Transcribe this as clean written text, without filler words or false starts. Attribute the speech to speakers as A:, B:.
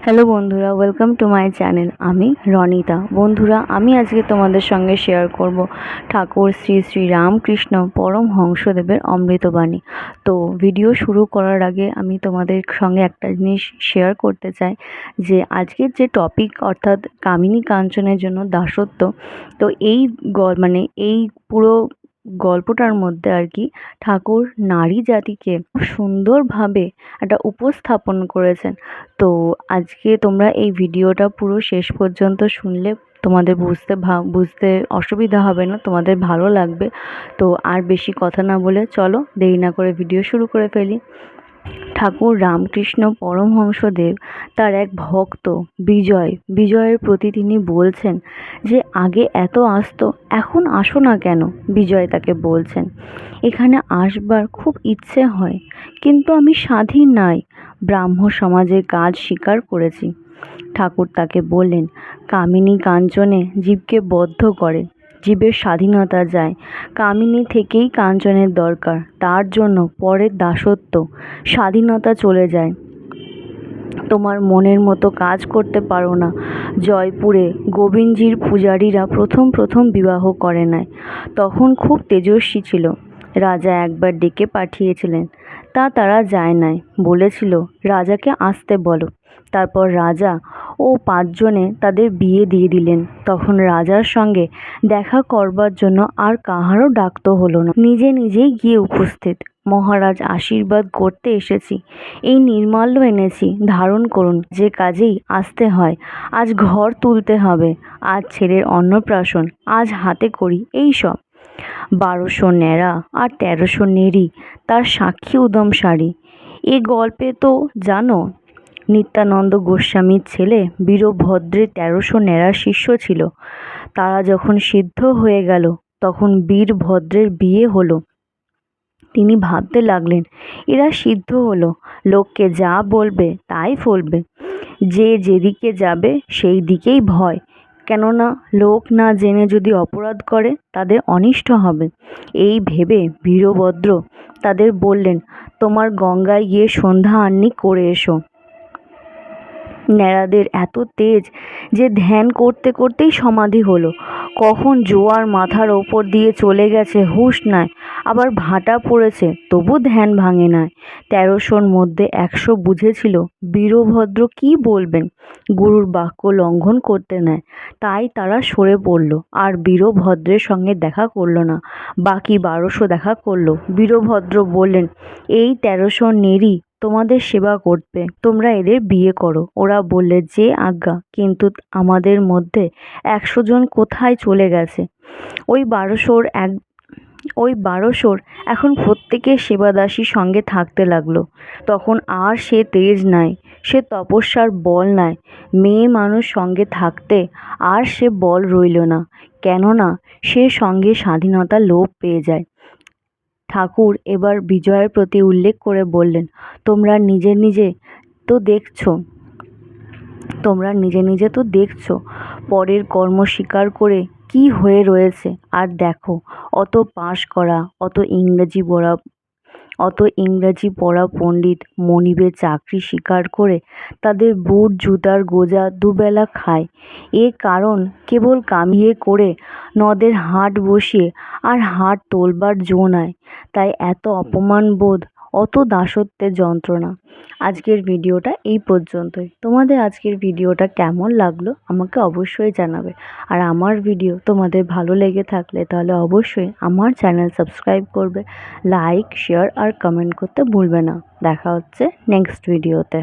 A: Hello বন্ধুরা, welcome to my channel. আমি রনিতা। বন্ধুরা, আমি আজকে তোমাদের সঙ্গে শেয়ার করব ঠাকুর শ্রী শ্রী রামকৃষ্ণ পরমহংসদেবের অমৃতবাণী। তো ভিডিও শুরু করার আগে আমি তোমাদের সঙ্গে একটা জিনিস শেয়ার করতে চাই যে আজকের যে টপিক অর্থাৎ কামিনী কাঞ্চনের জন্য দাসত্ব। তো এই পুরো গল্পটার মধ্যে আর কি ঠাকুর নারী জাতিকে খুব সুন্দরভাবে একটা উপস্থাপন করেছেন। তো আজকে তোমরা এই ভিডিওটা পুরো শেষ পর্যন্ত শুনলে তোমাদের বুঝতে অসুবিধা হবে না, তোমাদের ভালো লাগবে। তো আর বেশি কথা না বলে চলো দেরি না করে ভিডিও শুরু করে ফেলি। ঠাকুর রামকৃষ্ণ পরমহংসদেব তার এক ভক্ত বিজয়ের প্রতি তিনি বলছেন যে আগে এত আসতো, এখন আসো না কেন। বিজয় তাকে বলছেন, এখানে আসবার খুব ইচ্ছে হয়, কিন্তু আমি স্বাধীন নাই, ব্রাহ্ম সমাজের কাজ স্বীকার করেছি। ঠাকুর তাকে বললেন, কামিনী কাঞ্চনে জীবকে বদ্ধ করে, জীবের স্বাধীনতা যায়। কামিনী থেকেই কাঞ্চনের দরকার, তার জন্য পরের দাসত্ব, স্বাধীনতা চলে যায়। তোমার মনের মতো কাজ করতে পারো না। জয়পুরে গোবিন্দজির পূজারীরা প্রথম বিবাহ করে নাই, তখন খুব তেজস্বী ছিল। রাজা একবার ডেকে পাঠিয়েছিলেন, তারা যায় নাই, বলেছিল রাজাকে আসতে বলো। তারপর রাজা ও 5 জনে তাদের বিয়ে দিয়ে দিলেন। তখন রাজার সঙ্গে দেখা করবার জন্য আর কাহারও ডাকতে হলো না, নিজেই গিয়ে উপস্থিত। মহারাজ, আশীর্বাদ করতে এসেছি, এই নির্মাল্য এনেছি, ধারণ করুন। যে কাজেই আসতে হয়, আজ ঘর তুলতে হবে, আজ ছেলের অন্নপ্রাশন, আজ হাতে করি, এই সব। 1200 ন্যাড়া আর 1300 নেড়ি তার সাক্ষী উদম সারি। এ গল্পে তো জানো, নিত্যানন্দ গোস্বামীর ছেলে বীরভদ্রের 1300 ন্যাড়া শিষ্য ছিল। তারা যখন সিদ্ধ হয়ে গেল, তখন বীরভদ্রের বিয়ে হলো। তিনি ভাবতে লাগলেন, এরা সিদ্ধ হলো, লোককে যা বলবে তাই ফলবে, যে যেদিকে যাবে সেই দিকেই ভয়, কেননা লোক না জেনে যদি অপরাধ করে তাদের অনিষ্ট হবে। এই ভেবে বীরভদ্র তাদের বললেন, তোমার গঙ্গায় গিয়ে সন্ধ্যা আহ্নিক করে এসো। ন্যাড়াদের এত তেজ যে ধ্যান করতে করতেই সমাধি হলো। কখন জোয়ার মাথার ওপর দিয়ে চলে গেছে হুঁশ নাই, আবার ভাটা পড়েছে, তবু ধ্যান ভাঙে নাই। 1300-র মধ্যে 100 বুঝেছিল বীরভদ্র কি বলবেন, গুরুর বাক্য লঙ্ঘন করতে নেয়, তাই তারা সরে পড়ল, আর বীরভদ্রের সঙ্গে দেখা করল না। বাকি 1200 দেখা করল। বীরভদ্র বললেন, এই 1300 নেড়ি তোমাদের সেবা করবে, তোমরা এদের বিয়ে করো। ওরা বললে, যে আজ্ঞা, কিন্তু আমাদের মধ্যে 100 জন কোথায় চলে গেছে। ওই 1200 এখন প্রত্যেকের সেবাদাসীর সঙ্গে থাকতে লাগলো। তখন আর সে তেজ নাই, সে তপস্যার বল নাই। মেয়ে মানুষ সঙ্গে থাকতে আর সে বল রইল না, কেননা সে সঙ্গে স্বাধীনতা লোপ পেয়ে যায়। ঠাকুর এবার বিজয়ের প্রতি উল্লেখ করে বললেন, তোমরা নিজে নিজে তো দেখছো পরের কর্ম স্বীকার করে কি হয়ে রয়েছে। আর দেখো, অত পাশ করা, অত ইংরাজি পড়া পণ্ডিত মনিবের চাকরি স্বীকার করে তাদের বুট জুতার গোজা দুবেলা খায়। এ কারণ কেবল কামিয়ে করে নদের হাট বসিয়ে আর হাট তোলবার জো নাই। তাই এত অপমান বোধ, অত দাসত্বের যন্ত্রণা। আজকের ভিডিওটা এই পর্যন্তই। তোমাদের আজকের ভিডিওটা কেমন লাগলো আমাকে অবশ্যই জানাবে। আর আমার ভিডিও তোমাদের ভালো লেগে থাকলে তাহলে অবশ্যই আমার চ্যানেল সাবস্ক্রাইব করবে, লাইক, শেয়ার আর কমেন্ট করতে ভুলবে না। দেখা হচ্ছে নেক্সট ভিডিওতে।